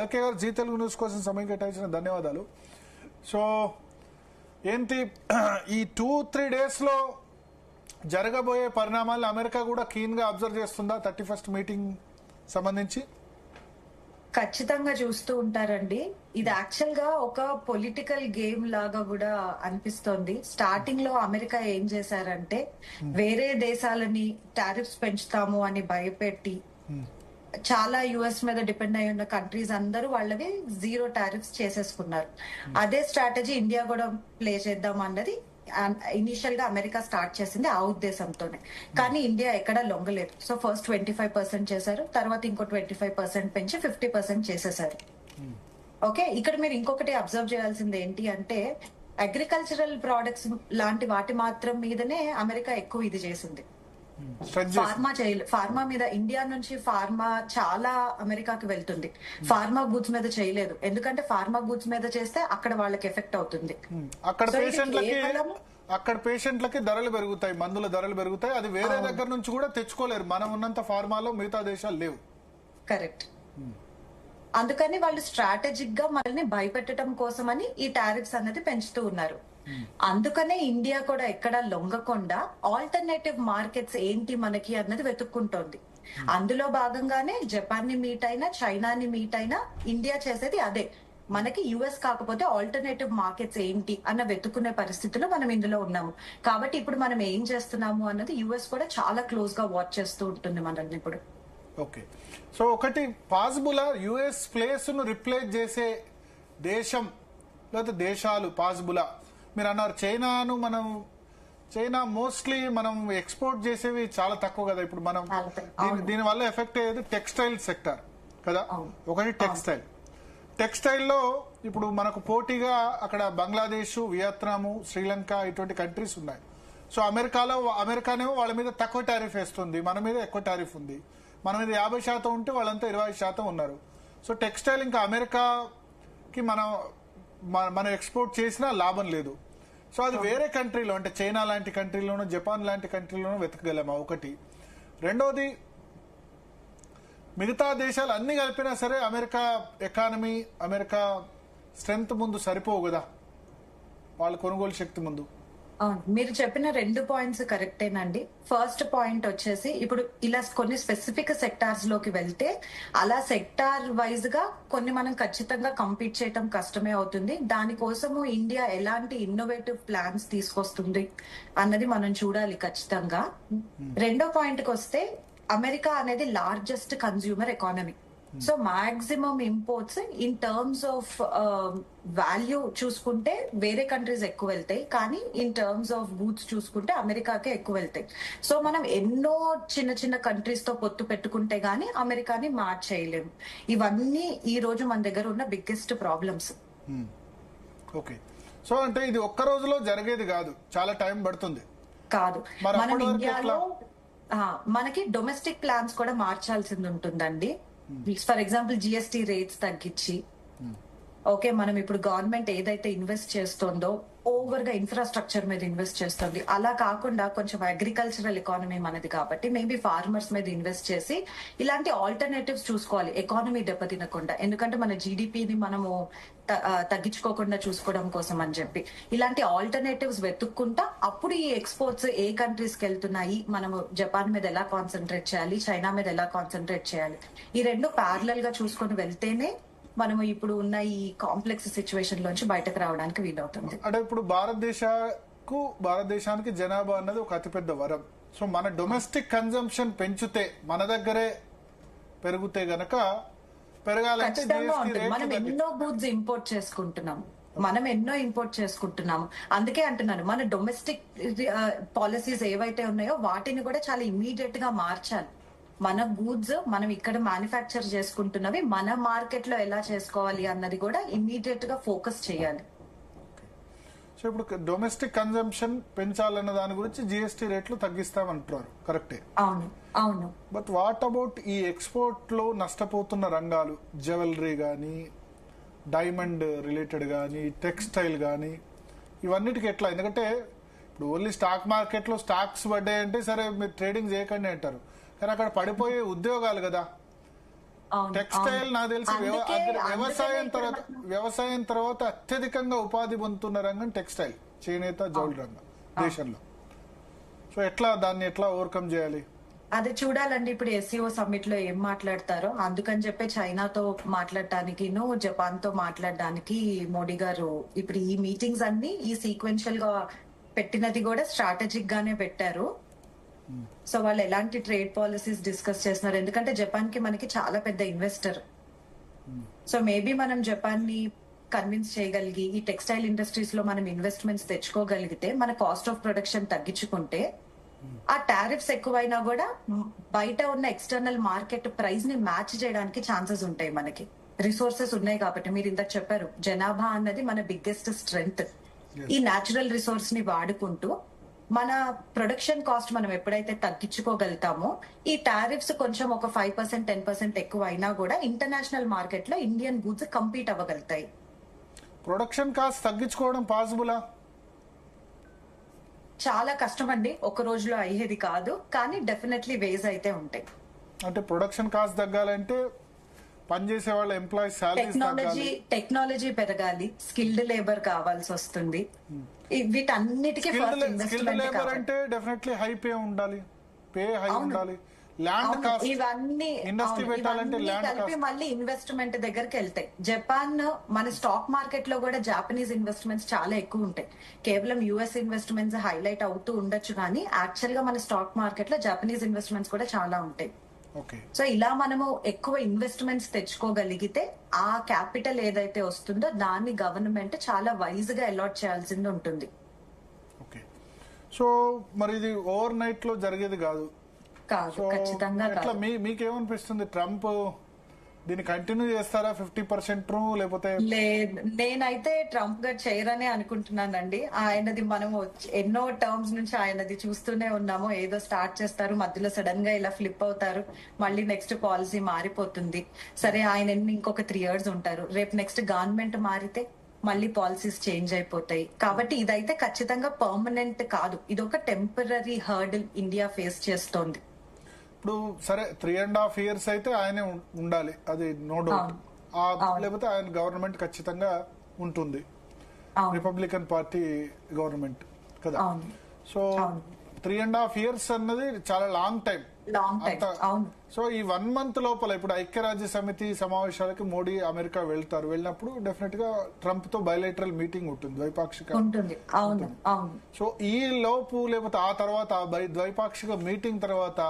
Lucky గారు G Telugu news కోసం సమయం కేటాయించిన ధన్యవాదాలు. సో ఏంటి ఈ 2-3 డేస్లో జరగబోయే పరిణామాలు అమెరికా కూడా కీన్గా అబ్జర్వ్ చేస్తుందా 31st మీటింగ్ సంబంధించి? ఖచ్చితంగా చూస్తూ ఉంటారండి. ఇది యాక్చువల్ గా ఒక పొలిటికల్ గేమ్ లాగా కూడా అనిపిస్తోంది. స్టార్టింగ్ లో అమెరికా ఏం చేశారంటే వేరే దేశాలని టారిఫ్స్ పెంచుతాము అని భయపెట్టి చాలా యుఎస్ మీద డిపెండ్ అయి ఉన్న కంట్రీస్ అందరూ వాళ్ళవి 0 టారిఫ్స్ చేసేసుకున్నారు. అదే స్ట్రాటజీ ఇండియా కూడా ప్లే చేద్దాం అన్నది ఇనిషియల్ గా అమెరికా స్టార్ట్ చేసింది ఆ ఉద్దేశంతోనే. కానీ ఇండియా ఎక్కడా లొంగలేదు. సో ఫస్ట్ 25% చేశారు, తర్వాత ఇంకో 25% పెంచి 50% చేసేసారు. ఓకే, ఇక్కడ మీరు ఇంకొకటి అబ్జర్వ్ చేయాల్సింది ఏంటి అంటే అగ్రికల్చరల్ ప్రోడక్ట్స్ లాంటి వాటి మాత్రం మీదనే అమెరికా ఎక్కువ ఇది చేసింది. ఫార్మా చేయలేదు. ఫార్మా మీద ఇండియా నుంచి ఫార్మా చాలా అమెరికాకి వెళ్తుంది. ఫార్మా గూడ్స్ మీద చేయలేదు, ఎందుకంటే ఫార్మా గూడ్స్ మీద చేస్తే అక్కడ వాళ్ళకి ఎఫెక్ట్ అవుతుంది. అక్కడ పేషెంట్లకి ధరలు పెరుగుతాయి, మందుల ధరలు పెరుగుతాయి. అది వేరే దగ్గర నుంచి కూడా తెచ్చుకోలేరు. మనం ఉన్నంత ఫార్మాలో మిగతా దేశాలు లేవు. కరెక్ట్. అందుకని వాళ్ళు స్ట్రాటజిక్ గా మనల్ని భయపెట్టడం కోసమని ఈ టారిఫ్స్ అనేది పెంచుతూ ఉన్నారు. అందుకనే ఇండియా కూడా ఎక్కడ లొంగకుండా ఆల్టర్నేటివ్ మార్కెట్స్ ఏంటి మనకి అన్నది వెతుక్కుంటోంది. అందులో భాగంగానే జపాన్ ని మీట్ అయినా, చైనాని మీట్ అయినా ఇండియా చేసేది అదే. మనకి యుఎస్ కాకపోతే ఆల్టర్నేటివ్ మార్కెట్స్ ఏంటి అన్న వెతుక్కునే పరిస్థితిలో మనం ఇందులో ఉన్నాము. కాబట్టి ఇప్పుడు మనం ఏం చేస్తున్నాము అన్నది యుఎస్ కూడా చాలా క్లోజ్ గా వాచ్ చేస్తూ ఉంటుంది మనల్ని ఇప్పుడు. ఓకే, సో ఒకటి పాసిబుల్ యుఎస్ ప్లేస్ ను రిప్లేస్ చేసే దేశం లేదా దేశాలు పాసిబులా? మీరు అన్నారు చైనాను. చైనా మోస్ట్లీ మనం ఎక్స్పోర్ట్ చేసేవి చాలా తక్కువ కదా. ఇప్పుడు మనం దీని వల్ల ఎఫెక్ట్ అయ్యేది టెక్స్టైల్ సెక్టర్ కదా. ఒకటి టెక్స్టైల్లో ఇప్పుడు మనకు పోటీగా అక్కడ బంగ్లాదేశ్, వియత్నాము, శ్రీలంక ఇటువంటి కంట్రీస్ ఉన్నాయి. సో అమెరికానేమో వాళ్ళ మీద తక్కువ టారిఫ్ వేస్తుంది, మన మీద ఎక్కువ టారిఫ్ ఉంది. మన మీద 50% ఉంటే వాళ్ళంతా 25% ఉన్నారు. సో టెక్స్టైల్ ఇంకా అమెరికాకి మనం ఎక్స్పోర్ట్ చేసినా లాభం లేదు. సో అది వేరే కంట్రీలో అంటే చైనా లాంటి కంట్రీలోనూ, జపాన్ లాంటి కంట్రీలోనూ వెతకగలమా? ఒకటి. రెండోది, మిగతా దేశాలు అన్ని కలిపినా సరే అమెరికా ఎకానమీ, అమెరికా స్ట్రెంగ్త్ ముందు సరిపోవు కదా, వాళ్ళ కొనుగోలు శక్తి ముందు. అవును, మీరు చెప్పిన 2 పాయింట్స్ కరెక్టేనండి. ఫస్ట్ పాయింట్ వచ్చేసి ఇప్పుడు ఇలా కొన్ని స్పెసిఫిక్ సెక్టార్స్ లోకి వెళ్తే అలా సెక్టార్ వైజ్ గా కొన్ని మనం ఖచ్చితంగా కంపీట్ చేయటం కష్టమే అవుతుంది. దానికోసము ఇండియా ఎలాంటి ఇన్నోవేటివ్ ప్లాన్స్ తీసుకొస్తుంది అన్నది మనం చూడాలి ఖచ్చితంగా. రెండో పాయింట్ కి వస్తే అమెరికా అనేది largest consumer economy. So maximum imports in terms of value చూసుకుంటే వేరే కంట్రీస్ ఎక్కువ వెళ్తాయి, కానీ ఇన్ టర్మ్స్ ఆఫ్ గూడ్స్ చూసుకుంటే అమెరికాకే ఎక్కువ వెళ్తాయి. సో మనం ఎన్నో చిన్న చిన్న కంట్రీస్ తో పొత్తు పెట్టుకుంటే గానీ అమెరికాని మార్చేయలేము. ఇవన్నీ ఈ రోజు మన దగ్గర ఉన్న బిగ్గెస్ట్ ప్రాబ్లమ్స్. ఓకే, సో అంటే ఇది ఒక్క రోజులో జరిగేది కాదు, చాలా టైం పడుతుంది. కాదు, మనం ఇండియాలో మనకి డొమెస్టిక్ ప్లాన్స్ కూడా మార్చాల్సింది ఉంటుందండి. ఫర్ ఎగ్జాంపుల్ జిఎస్టీ రేట్స్ తగ్గించి, ఓకే, మనం ఇప్పుడు గవర్నమెంట్ ఏదైతే ఇన్వెస్ట్ చేస్తుందో ఓవర్ గా ఇన్ఫ్రాస్ట్రక్చర్ మీద ఇన్వెస్ట్ చేస్తుంది. అలా కాకుండా కొంచెం అగ్రికల్చరల్ ఎకానమీ మనది కాబట్టి మేబీ ఫార్మర్స్ మీద ఇన్వెస్ట్ చేసి ఇలాంటి ఆల్టర్నేటివ్స్ చూసుకోవాలి, ఎకానమీ దెబ్బతినకుండా. ఎందుకంటే మన జీడిపిని మనము తగ్గించుకోకుండా చూసుకోవడం కోసం అని చెప్పి ఇలాంటి ఆల్టర్నేటివ్స్ వెతుక్కుంటా అప్పుడు ఈ ఎక్స్పోర్ట్స్ ఏ కంట్రీస్ కి వెళ్తున్నాయి, మనము జపాన్ మీద ఎలా కాన్సన్ట్రేట్ చేయాలి, చైనా మీద ఎలా కాన్సన్ట్రేట్ చేయాలి, ఈ రెండు ప్యారలల్ గా చూసుకొని వెళ్తేనే మనము ఇప్పుడు ఉన్న ఈ కాంప్లెక్స్ సిచ్యువేషన్ లోంచి బయటకు రావడానికి వీలవుతుంది. అంటే ఇప్పుడు భారతదేశానికి జనాభా అన్నది ఒక అతిపెద్ద వరం. సో మన డొమెస్టిక్ కన్జంప్షన్ పెంచితే, మన దగ్గరే పెరిగితే గనక పెరగాలంటే మనం ఎన్నో గూడ్స్ ఇంపోర్ట్ చేసుకుంటున్నాము. అందుకే అంటున్నాను, మన డొమెస్టిక్ పాలసీస్ ఏవైతే ఉన్నాయో వాటిని కూడా చాలా ఇమీడియట్ గా మార్చాలి. మన గూడ్స్ మనం ఇక్కడ మ్యానుఫ్యాక్చర్ చేసుకుంటున్నవి మన మార్కెట్ లో ఎలా చేసుకోవాలి అన్నది కూడా ఇమీడియట్ గా ఫోకస్ చేయాలి. సో ఇప్పుడు డొమెస్టిక్ కన్జంప్షన్ పెంచాలన్న దాని గురించి జిఎస్టీ రేట్లు తగ్గిస్తామంటున్నారు, కరెక్టే? అవును. బట్ వాట్ అబౌట్ ఈ ఎక్స్పోర్ట్ లో నష్టపోతున్న రంగాలు, జ్యువెలరీ గానీ, డైమండ్ రిలేటెడ్ గానీ, టెక్స్టైల్ గానీ, ఇవన్నిటికి ఎట్లా? ఎందుకంటే ఇప్పుడు ఓన్లీ స్టాక్ మార్కెట్ లో స్టాక్స్ పడ్డాయంటే సరే మీరు ట్రేడింగ్ చేయకండి అంటారు, కానీ అక్కడ పడిపోయే ఉద్యోగాలు కదా. అవును, టెక్స్టైల్ అవును. నాకు తెలిసి వ్యవసాయం అందుకనే తర్వాత వ్యవసాయం తర్వాత అత్యధికంగా ఉపాధి పొందుతున్న రంగం టెక్స్టైల్, చేనేత, జౌళి రంగం దేశంలో. సో దాన్ని ఎట్లా ఓవర్కమ్ చేయాలి? అది చూడాలండి ఇప్పుడు ఎస్సీఓ సమ్మిట్ లో ఏం మాట్లాడతారో. అందుకని చెప్పి చైనాతో మాట్లాడటానికి జపాన్ తో మాట్లాడడానికి మోడీ గారు ఇప్పుడు ఈ మీటింగ్స్ అన్ని ఈ సీక్వెన్షియల్ గా పెట్టినది కూడా స్ట్రాటజిక్ గానే పెట్టారు. సో వాళ్ళు ఎలాంటి ట్రేడ్ పాలసీస్ డిస్కస్ చేస్తున్నారు, ఎందుకంటే జపాన్ కి మనకి చాలా పెద్ద ఇన్వెస్టర్. సో మేబీ మనం జపాన్ ని కన్విన్స్ చేయగలిగి ఈ టెక్స్టైల్ ఇండస్ట్రీస్ లో మనం ఇన్వెస్ట్మెంట్స్ తెచ్చుకోగలిగితే మన కాస్ట్ ఆఫ్ ప్రొడక్షన్ తగ్గించుకుంటే ఆ టారిఫ్స్ ఎక్కువైనా కూడా బయట ఉన్న ఎక్స్టర్నల్ మార్కెట్ ప్రైస్ ని మ్యాచ్ చేయడానికి ఛాన్సెస్ ఉంటాయి. మనకి రిసోర్సెస్ ఉన్నాయి కాబట్టి మీరు ఇందాక చెప్పారు జనాభా అన్నది మన బిగ్గెస్ట్ స్ట్రెంగ్త్. ఈ న్యాచురల్ రిసోర్స్ ని వాడుకుంటూ మన ప్రొడక్షన్ కాస్ట్ మనం ఎప్పుడైతే తగ్గించుకోగలుగుతామో ఈ టారిఫ్స్ కొంచెం ఒక 5% 10% ఎక్కువ అయినా కూడా ఇంటర్నేషనల్ మార్కెట్ లో ఇండియన్ గూడ్స్ కంపీట్ అవ్వగలుగుతాయి. ప్రొడక్షన్ కాస్ట్ తగ్గించుకోవడం పాసిబులా? చాలా కష్టం అండి, ఒక రోజులో అయ్యేది కాదు, కానీ డెఫినెట్లీ వేస్ అయితే ఉంటాయి. అంటే ప్రొడక్షన్ కాస్ట్ తగ్గాలంటే పనిచేసే వాళ్ళ ఎంప్లాయీస్ సాలరీస్ టెక్నాలజీ పెరగాలి, స్కిల్డ్ లేబర్ కావాల్సి వస్తుంది. వీటన్నిటికీ స్కిల్డ్ లేబర్ అంటే డెఫినెట్లీ హై పే ఉండాలి, పే హై ఉండాలి. ల్యాండ్ కాస్ట్, ఇవన్నీ ఇండస్ట్రీ పెట్టాలంటే ల్యాండ్ కలిపి కాస్ట్. మళ్ళీ ఇన్వెస్ట్మెంట్ దగ్గరికి వెళ్తాయి. జపాన్ మన స్టాక్ మార్కెట్ లో కూడా జాపనీస్ ఇన్వెస్ట్మెంట్స్ చాలా ఎక్కువ ఉంటాయి. కేవలం యుఎస్ ఇన్వెస్ట్మెంట్స్ హైలైట్ అవుతూ ఉండొచ్చు, కానీ యాక్చువల్ గా మన స్టాక్ మార్కెట్ లో జాపనీస్ ఇన్వెస్ట్మెంట్స్ కూడా చాలా ఉంటాయి. సో ఇలా మనము ఎక్కువ ఇన్వెస్ట్మెంట్స్ తెచ్చుకోగలిగితే ఆ క్యాపిటల్ ఏదైతే వస్తుందో దాన్ని గవర్నమెంట్ చాలా వైజ్ గా అలాట్ చేయాల్సింది ఉంటుంది. ఓకే, సో మరి ఇది ఓవర్ నైట్ లో జరిగేది కాదు. కాదు, ఖచ్చితంగా ఎట్లా మీకేమనిపిస్తుంది? ట్రంప్ దీన్ని కంటిన్యూ చేస్తారా 50% లేకపోతే? లేదు, నేనైతే ట్రంప్ గారు చేయరనే అనుకుంటున్నానండి. ఆయనది మనము ఎన్నో టర్మ్స్ నుంచి ఆయనది చూస్తూనే ఉన్నాము. ఏదో స్టార్ట్ చేస్తారు, మధ్యలో సడన్ గా ఇలా ఫ్లిప్ అవుతారు, మళ్ళీ నెక్స్ట్ పాలసీ మారిపోతుంది. సరే ఆయన ఇంకొక 3 years ఉంటారు, రేపు నెక్స్ట్ గవర్నమెంట్ మారితే మళ్ళీ పాలసీస్ చేంజ్ అయిపోతాయి. కాబట్టి ఇదైతే ఖచ్చితంగా పర్మనెంట్ కాదు, ఇది ఒక టెంపరీ హర్డిల్ ఇండియా ఫేస్ చేస్తోంది. ఇప్పుడు సరే 3.5 years అయితే ఆయనే ఉండాలి, అది నో డౌట్. లేకపోతే ఆయన గవర్నమెంట్ ఖచ్చితంగా ఉంటుంది, రిపబ్లికన్ పార్టీ గవర్నమెంట్ కదా. సో 3.5 years అన్నది చాలా లాంగ్ టైం. సో ఈ 1 month లోపల ఇప్పుడు ఐక్యరాజ్య సమితి సమావేశాలకి మోడీ అమెరికా వెళ్తారు. వెళ్ళినప్పుడు డెఫినెట్ గా ట్రంప్ తో బయలేటరల్ మీటింగ్ ఉంటుంది, ద్వైపాక్షిక. సో ఈ లోపు లేకపోతే ఆ తర్వాత ద్వైపాక్షిక మీటింగ్ తర్వాత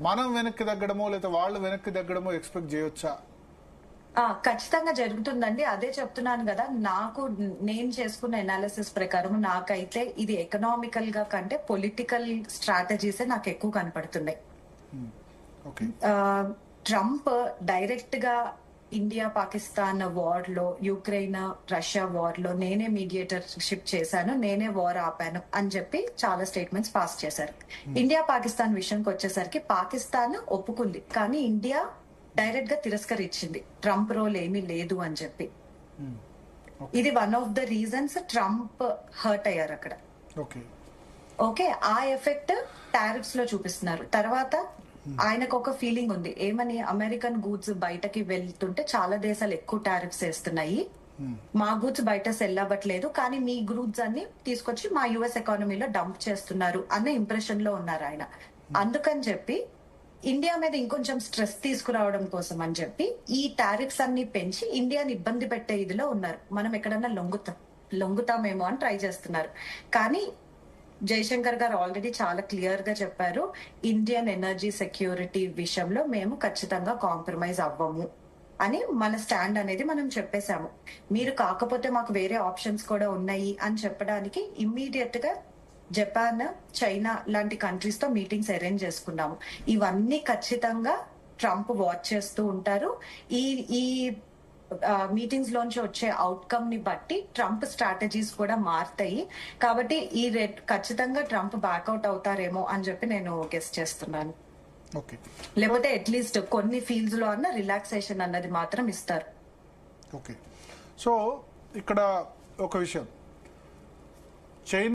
మనం వెనక్కి తగ్గడమో లేదా వాళ్ళు వెనక్కి తగ్గడమో ఎక్స్పెక్ట్ చేయొచ్చా? ఖచ్చితంగా జరుగుతుందండి. అదే చెప్తున్నాను కదా, నేను చేసుకున్న ఎనాలిసిస్ ప్రకారం నాకైతే ఇది ఎకనామికల్ గా కంటే పొలిటికల్ స్ట్రాటజీసే నాకు ఎక్కువ కనపడుతున్నాయి. ట్రంప్ డైరెక్ట్ గా ఇండియా పాకిస్తాన్ వార్ లో, యుక్రెయిన్ రష్యా వార్ లో నేనే మీడియేటర్షిప్ చేశాను, నేనే వార్ ఆపాను అని చెప్పి చాలా స్టేట్మెంట్స్ పాస్ చేశారు. ఇండియా పాకిస్తాన్ విషయంకి వచ్చేసరికి పాకిస్తాన్ ఒప్పుకుంది, కానీ ఇండియా డైరెక్ట్ గా తిరస్కరించింది, ట్రంప్ రోల్ ఏమీ లేదు అని చెప్పి. ఇది one of the reasons Trump hurt అయ్యారు అక్కడ. ఓకే, ఆ ఎఫెక్ట్ టారిఫ్స్ లో చూపిస్తున్నారు. తర్వాత ఆయనకు ఒక ఫీలింగ్ ఉంది, ఏమని, అమెరికన్ గూడ్స్ బయటకి వెళ్తుంటే చాలా దేశాలు ఎక్కువ టారిఫ్స్ వేస్తున్నాయి, మా గూడ్స్ బయట సెల్ అవ్వట్లేదు, కానీ మీ గూడ్స్ అన్ని తీసుకొచ్చి మా యుఎస్ ఎకానమీలో డంప్ చేస్తున్నారు అన్న ఇంప్రెషన్ లో ఉన్నారు ఆయన. అందుకని చెప్పి ఇండియా మీద ఇంకొంచెం స్ట్రెస్ తీసుకురావడం కోసం అని చెప్పి ఈ టారిఫ్స్ అన్ని పెంచి ఇండియాని ఇబ్బంది పెట్టే ఇదిలో ఉన్నారు. మనం ఎక్కడన్నా లొంగుతామేమో అని ట్రై చేస్తున్నారు. కానీ జయశంకర్ గారు ఆల్రెడీ చాలా క్లియర్ గా చెప్పారు, ఇండియన్ ఎనర్జీ సెక్యూరిటీ విషయంలో మేము ఖచ్చితంగా కాంప్రమైజ్ అవ్వము అని మన స్టాండ్ అనేది మనం చెప్పేశాము. మీరు కాకపోతే మాకు వేరే ఆప్షన్స్ కూడా ఉన్నాయి అని చెప్పడానికి ఇమ్మీడియట్ గా జపాన్, చైనా లాంటి కంట్రీస్ తో మీటింగ్స్ అరేంజ్ చేసుకున్నాము. ఇవన్నీ ఖచ్చితంగా ట్రంప్ వాచ్ చేస్తూ ఉంటారు. ఈ మీటింగ్స్ లోంచి వచ్చే అవుట్కమ్ ని బట్టి ట్రంప్ స్ట్రాటజీస్ కూడా మారుతాయి. కాబట్టి ఖచ్చితంగా ట్రంప్ బ్యాక్అవుట్ అవుతారేమో అని చెప్పి నేను గెస్ చేస్తున్నాను. లేకపోతే అట్లీస్ట్ కొన్ని ఫీల్డ్స్ లో అన్న రిలాక్సేషన్ అన్నది మాత్రం ఇస్తారు. ఓకే, సో ఇక్కడ ఒక విషయం, చైనా